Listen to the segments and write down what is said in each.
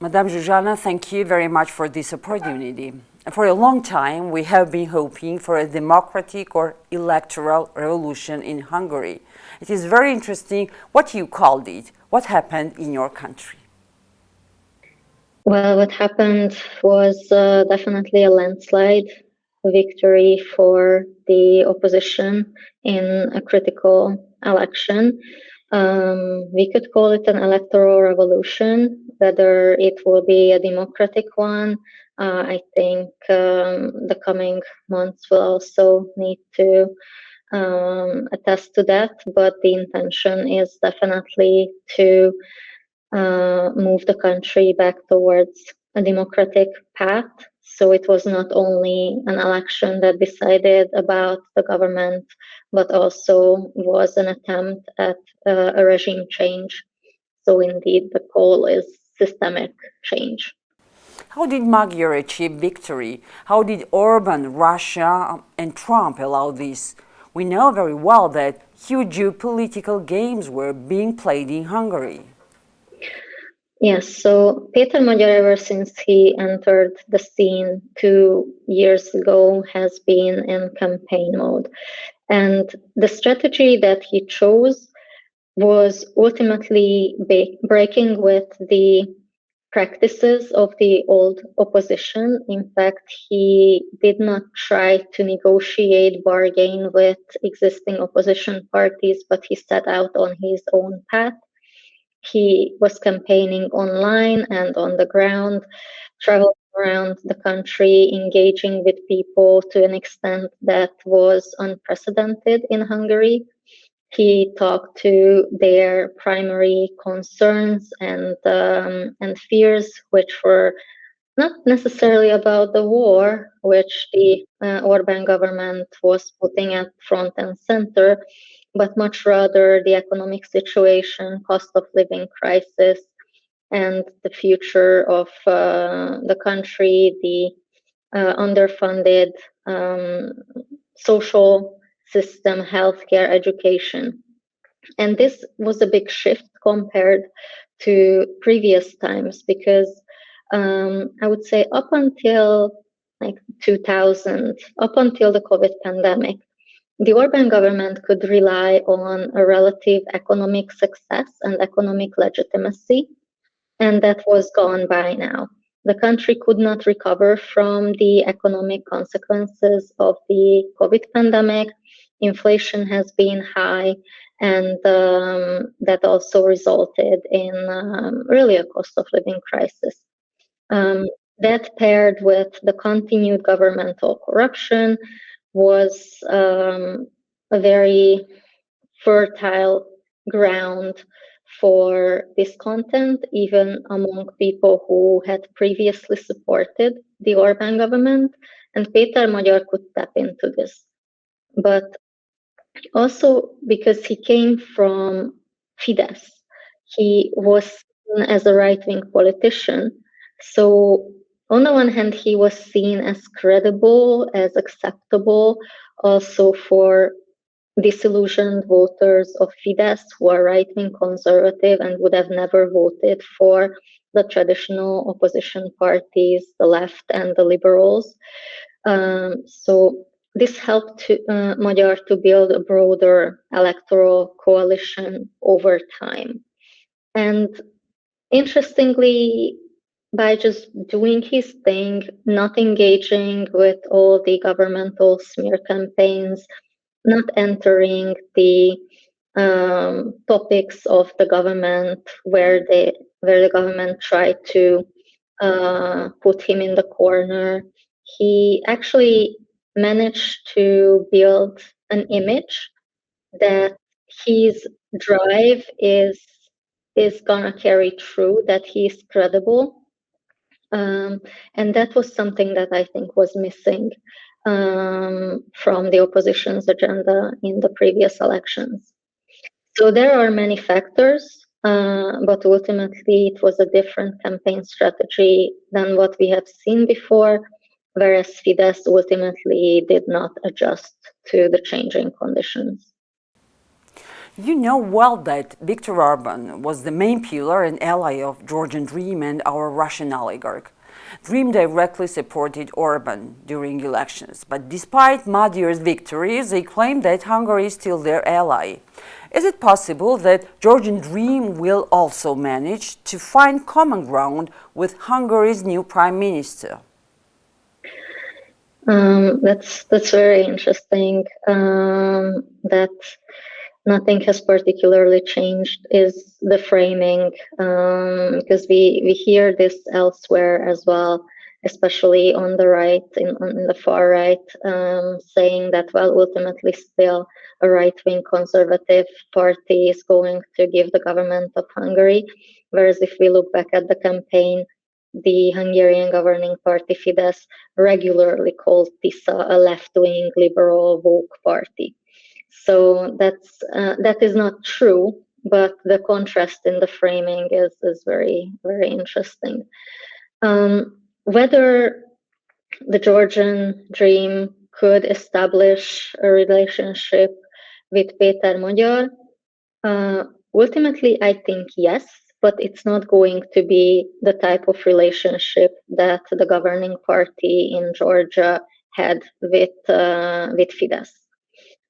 Madame Zsuzsana, thank you very much for this opportunity. For a long time, we have been hoping for a democratic or electoral revolution in Hungary. It is very interesting what you called it. What happened in your country? Well, what happened was definitely a landslide victory for the opposition in a critical election. We could call it an electoral revolution. Whether it will be a democratic one, I think the coming months will also need to attest to that. But the intention is definitely to move the country back towards a democratic path. So it was not only an election that decided about the government, but also was an attempt at a regime change. So indeed, the goal is systemic change. How did Magyar achieve victory? How did Orban, Russia, and Trump allow this? We know very well that huge geopolitical games were being played in Hungary. Yes, so Péter Magyar, ever since he entered the scene 2 years ago, has been in campaign mode. And the strategy that he chose was ultimately breaking with the practices of the old opposition. In fact, he did not try to negotiate, bargain with existing opposition parties, but he set out on his own path. He was campaigning online and on the ground, traveling around the country, engaging with people to an extent that was unprecedented in Hungary. He talked to their primary concerns and fears, which were not necessarily about the war, which the Orban government was putting at front and center, but much rather the economic situation, cost of living crisis, and the future of the country, the underfunded social system, healthcare, education. And this was a big shift compared to previous times because I would say up until like 2000, up until the COVID pandemic, the Orban government could rely on a relative economic success and economic legitimacy, and that was gone by now. The country could not recover from the economic consequences of the COVID pandemic. Inflation has been high, and that also resulted in really a cost of living crisis. That paired with the continued governmental corruption was a very fertile ground for discontent, even among people who had previously supported the Orban government, and Péter Magyar could tap into this. But also because he came from Fidesz, he was seen as a right-wing politician. So on the one hand, he was seen as credible, as acceptable, also for disillusioned voters of Fidesz who are right-wing conservative and would have never voted for the traditional opposition parties, the left and the liberals. So this helped Magyar to build a broader electoral coalition over time. And interestingly, by just doing his thing, not engaging with all the governmental smear campaigns, not entering the topics of the government where the government tried to put him in the corner, he actually managed to build an image that his drive is gonna carry through, that he's credible. And that was something that I think was missing from the opposition's agenda in the previous elections. So there are many factors, but ultimately it was a different campaign strategy than what we have seen before, whereas Fidesz ultimately did not adjust to the changing conditions. You know well that Viktor Orban was the main pillar and ally of Georgian Dream and our Russian oligarch. Dream directly supported Orban during elections, but despite Magyar's victories, they claim that Hungary is still their ally. Is it possible that Georgian Dream will also manage to find common ground with Hungary's new prime minister? That's very interesting. That nothing has particularly changed is the framing, because we hear this elsewhere as well, especially on the right, on the far right, saying that, well, ultimately still a right-wing conservative party is going to give the government of Hungary, whereas if we look back at the campaign, the Hungarian governing party Fidesz regularly called TISA a left-wing liberal woke party. So that is not true, but the contrast in the framing is very, very interesting. Whether the Georgian Dream could establish a relationship with Péter Magyar, ultimately I think yes, but it's not going to be the type of relationship that the governing party in Georgia had with Fidesz.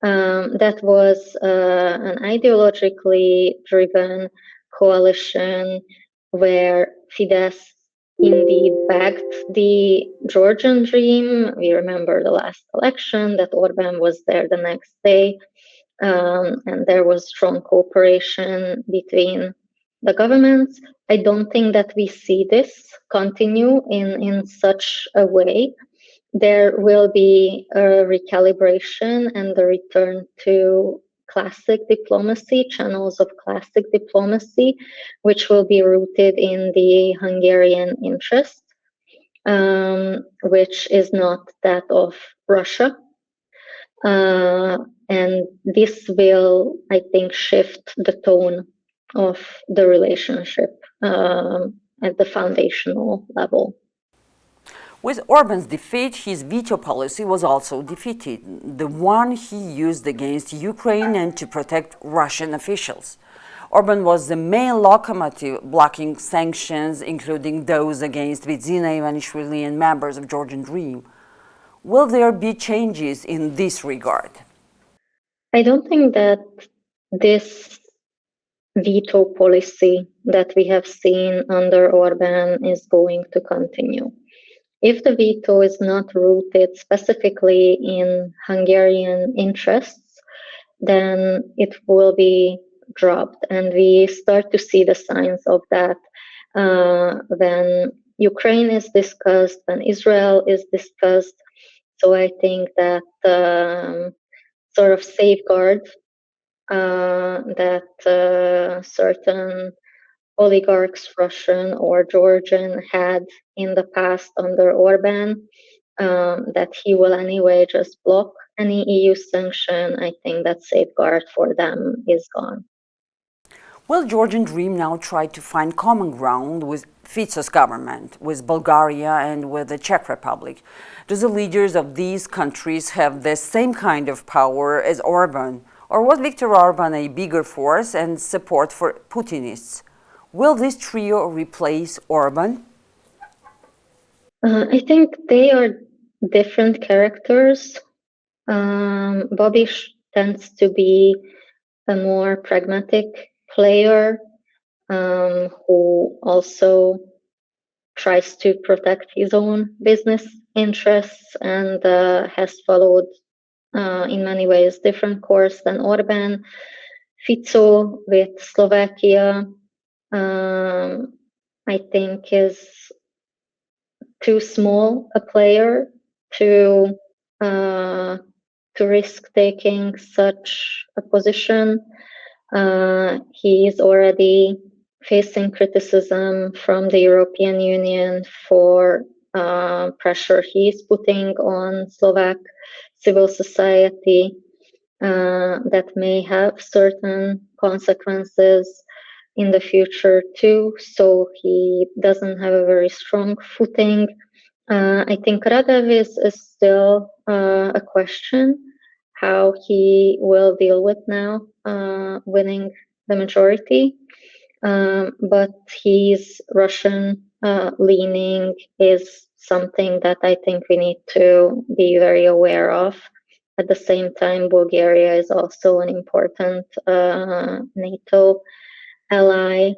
That was an ideologically driven coalition where Fidesz indeed backed the Georgian Dream. We remember the last election that Orban was there the next day, and there was strong cooperation between the governments. I don't think that we see this continue in such a way. There will be a recalibration and the return to classic diplomacy, channels of classic diplomacy, which will be rooted in the Hungarian interest, which is not that of Russia. And this will, I think, shift the tone of the relationship at the foundational level. With Orban's defeat, his veto policy was also defeated, the one he used against Ukraine and to protect Russian officials. Orban was the main locomotive blocking sanctions, including those against Bidzina Ivanishvili and members of Georgian Dream. Will there be changes in this regard? I don't think that this veto policy that we have seen under Orban is going to continue. If the veto is not rooted specifically in Hungarian interests, then it will be dropped. And we start to see the signs of that when Ukraine is discussed, when Israel is discussed. So I think that sort of safeguard that certain oligarchs, Russian or Georgian, had in the past under Orban, that he will anyway just block any EU sanction. I think that safeguard for them is gone. Will Georgian Dream now try to find common ground with Fico's government, with Bulgaria and with the Czech Republic? Do the leaders of these countries have the same kind of power as Orban? Or was Viktor Orban a bigger force and support for Putinists? Will this trio replace Orban? I think they are different characters. Babiš tends to be a more pragmatic player who also tries to protect his own business interests and has followed in many ways different course than Orban. Fico with Slovakia, I think, is too small a player to risk taking such a position. He is already facing criticism from the European Union for pressure he is putting on Slovak civil society that may have certain consequences in the future too. So he doesn't have a very strong footing. I think Radev is still a question. how he will deal with now winning the majority. But his Russian leaning is something that I think we need to be very aware of. At the same time, Bulgaria is also an important NATO ally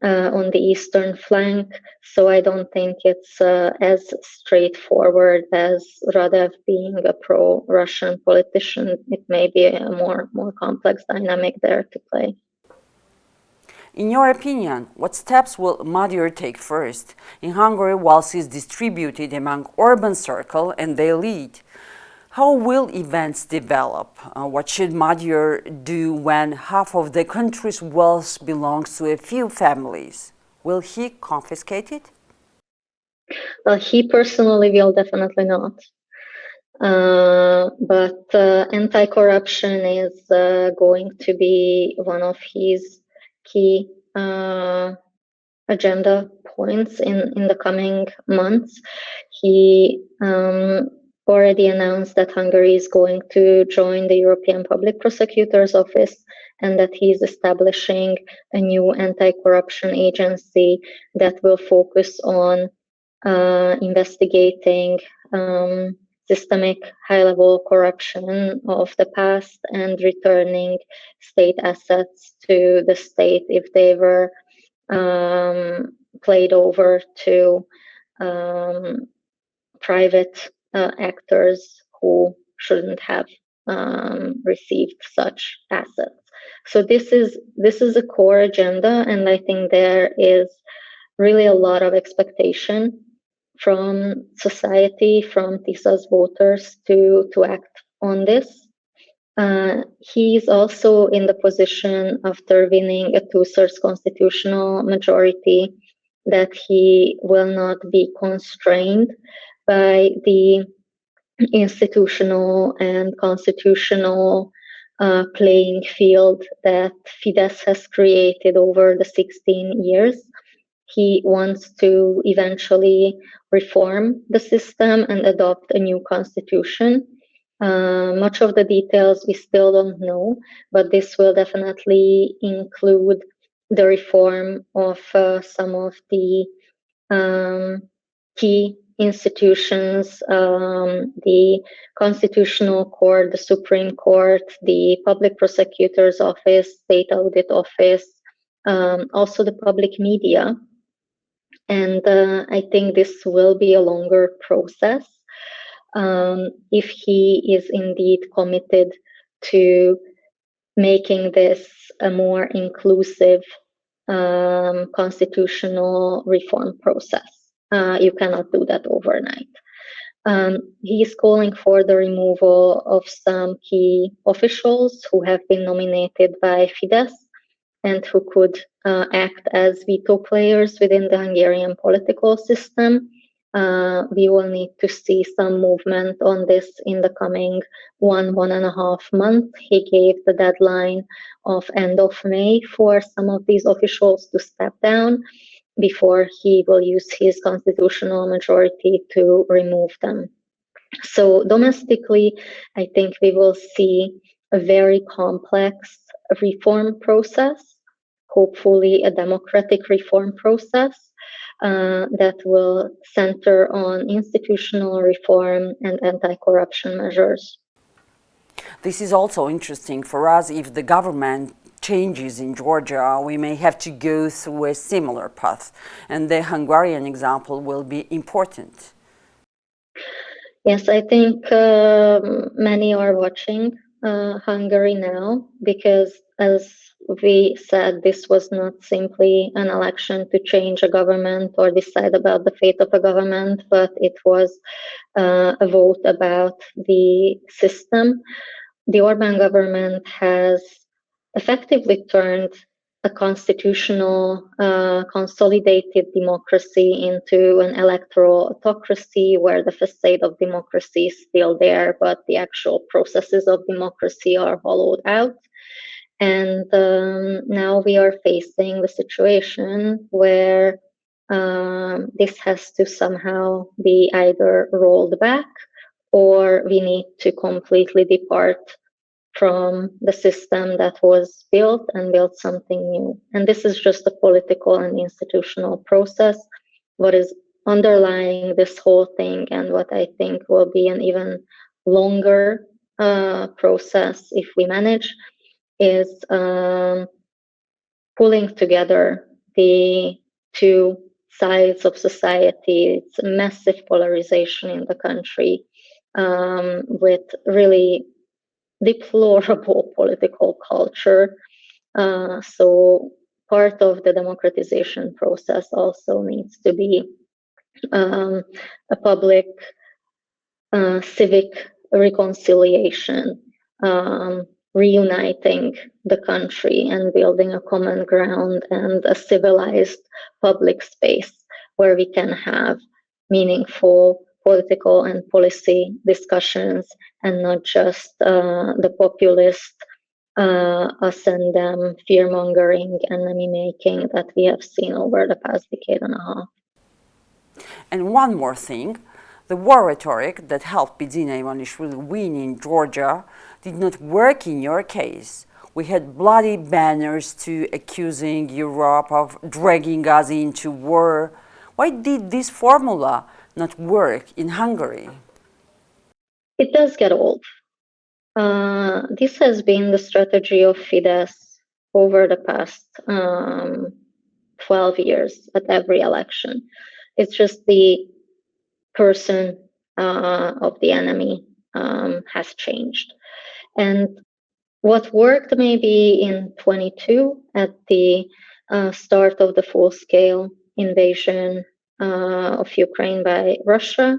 on the eastern flank, so I don't think it's as straightforward as Radev being a pro-Russian politician. It may be a more complex dynamic there to play. In your opinion, what steps will Magyar take first? In Hungary, wealth is distributed among urban circles and they lead. How will events develop? What should Magyar do when half of the country's wealth belongs to a few families? Will he confiscate it? Well, he personally will definitely not. But anti-corruption is going to be one of his key agenda points in the coming months. He already announced that Hungary is going to join the European Public Prosecutor's Office and that he is establishing a new anti-corruption agency that will focus on investigating systemic high-level corruption of the past and returning state assets to the state if they were played over to private actors who shouldn't have received such assets. So this is a core agenda, and I think there is really a lot of expectation from society, from TISA's voters to act on this. He is also in the position, after winning a two-thirds constitutional majority, that he will not be constrained by the institutional and constitutional playing field that Fidesz has created over the 16 years. He wants to eventually reform the system and adopt a new constitution. Much of the details we still don't know, but this will definitely include the reform of some of the key institutions, the Constitutional Court, the Supreme Court, the Public Prosecutor's Office, State Audit Office, also the public media. And I think this will be a longer process if he is indeed committed to making this a more inclusive constitutional reform process. You cannot do that overnight. He is calling for the removal of some key officials who have been nominated by Fidesz and who could act as veto players within the Hungarian political system. We will need to see some movement on this in the coming 1.5 months. He gave the deadline of end of May for some of these officials to step down before he will use his constitutional majority to remove them. So domestically, I think we will see a very complex reform process, hopefully a democratic reform process that will center on institutional reform and anti-corruption measures. This is also interesting for us. If the government changes in Georgia, we may have to go through a similar path, and the Hungarian example will be important. Yes, I think many are watching Hungary now because, as we said, this was not simply an election to change a government or decide about the fate of a government, but it was a vote about the system. The Orbán government has effectively turned a constitutional consolidated democracy into an electoral autocracy where the facade of democracy is still there, but the actual processes of democracy are hollowed out. And now we are facing the situation where this has to somehow be either rolled back or we need to completely depart from the system that was built and build something new. And this is just a political and institutional process. What is underlying this whole thing, and what I think will be an even longer process if we manage, is pulling together the two sides of society. It's a massive polarization in the country, with really deplorable political culture. So part of the democratization process also needs to be a public civic reconciliation, reuniting the country and building a common ground and a civilized public space where we can have meaningful political and policy discussions, and not just the populist us and them fear-mongering, enemy making that we have seen over the past decade and a half. And one more thing, the war rhetoric that helped Bidzina Ivanishvili win in Georgia did not work in your case. We had bloody banners accusing Europe of dragging us into war. Why did this formula not work in Hungary? It does get old. This has been the strategy of Fidesz over the past 12 years at every election. It's just the person of the enemy has changed. And what worked maybe in 22 at the start of the full-scale invasion of Ukraine by Russia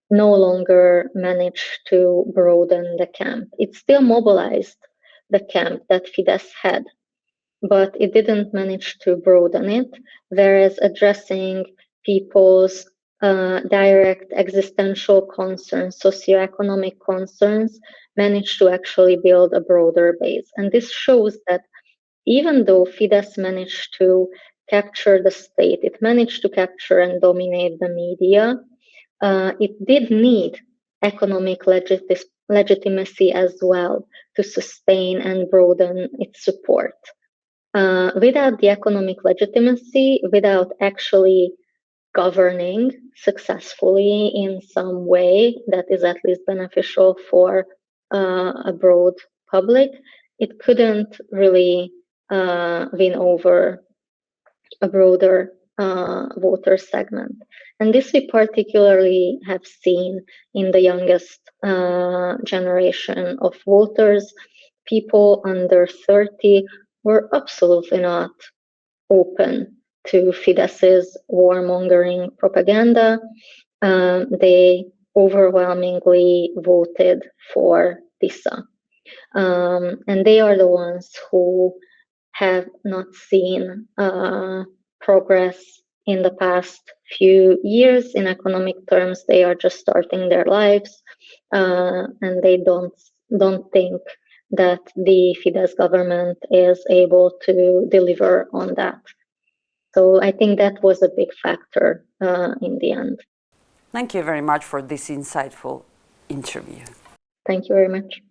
no longer managed to broaden the camp. It still mobilized the camp that Fidesz had, but it didn't manage to broaden it, whereas addressing people's direct existential concerns, socioeconomic concerns, managed to actually build a broader base. And this shows that even though Fidesz managed to capture the state, it managed to capture and dominate the media, it did need economic legitimacy as well to sustain and broaden its support. Without the economic legitimacy, without actually governing successfully in some way that is at least beneficial for a broad public, it couldn't really win over a broader voter segment. And this we particularly have seen in the youngest generation of voters. People under 30 were absolutely not open to Fidesz's warmongering propaganda. They overwhelmingly voted for Tisza. And they are the ones who have not seen progress in the past few years. In economic terms, they are just starting their lives, and they don't think that the Fidesz government is able to deliver on that. So I think that was a big factor in the end. Thank you very much for this insightful interview. Thank you very much.